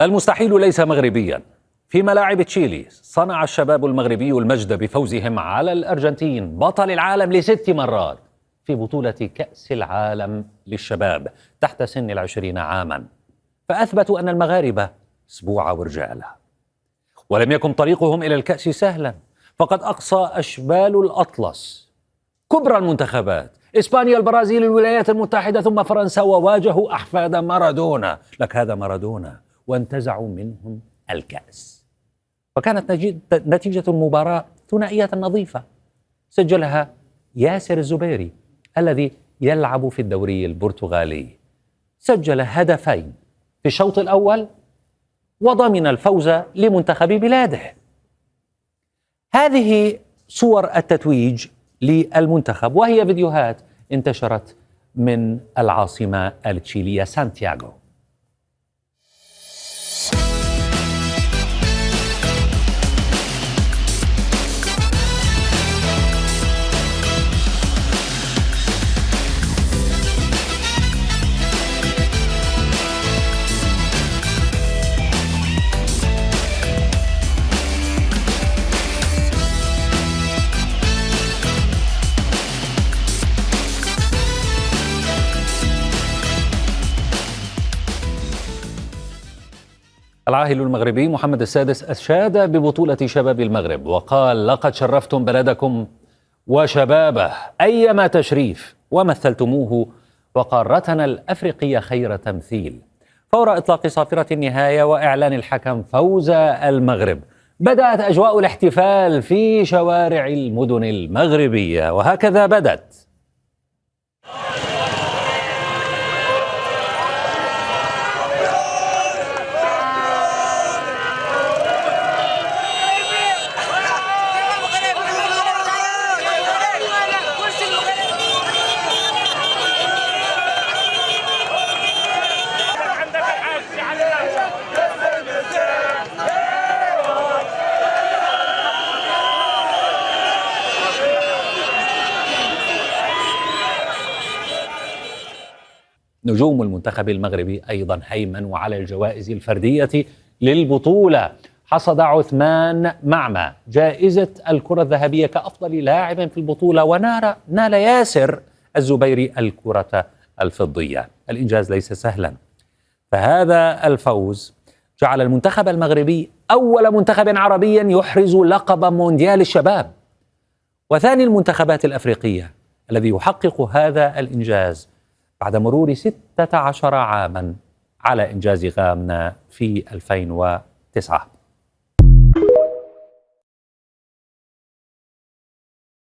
المستحيل ليس مغربيا. في ملاعب تشيلي صنع الشباب المغربي المجد بفوزهم على الأرجنتين بطل العالم ل6 مرات في بطولة كأس العالم للشباب تحت سن 20 عاما، فأثبتوا أن المغاربة أسبوع ورجالة. ولم يكن طريقهم إلى الكأس سهلا، فقد أقصى أشبال الأطلس كبرى المنتخبات إسبانيا، البرازيل، الولايات المتحدة ثم فرنسا، وواجهوا أحفاد مارادونا، لك هذا مارادونا، وانتزعوا منهم الكأس. وكانت نتيجة المباراة ثنائية نظيفة سجلها ياسر الزبيري الذي يلعب في الدوري البرتغالي، سجل هدفين في الشوط الأول وضمن الفوز لمنتخب بلاده. هذه صور التتويج للمنتخب، وهي فيديوهات انتشرت من العاصمة التشيلية سانتياغو. العاهل المغربي محمد السادس أشاد ببطولة شباب المغرب وقال: لقد شرفتم بلدكم وشبابه أيما تشريف، ومثلتموه وقارتنا الأفريقية خير تمثيل. فور إطلاق صافرة النهاية وإعلان الحكم فوز المغرب، بدأت أجواء الاحتفال في شوارع المدن المغربية، وهكذا بدت. نجوم المنتخب المغربي أيضا هيمنوا على الجوائز الفردية للبطولة. حصد عثمان معمى جائزة الكرة الذهبية كأفضل لاعب في البطولة، ونال ياسر الزبيري الكرة الفضية. الإنجاز ليس سهلا، فهذا الفوز جعل المنتخب المغربي أول منتخب عربي يحرز لقب مونديال الشباب، وثاني المنتخبات الأفريقية الذي يحقق هذا الإنجاز بعد مرور 16 عاما على إنجاز غانا في 2009.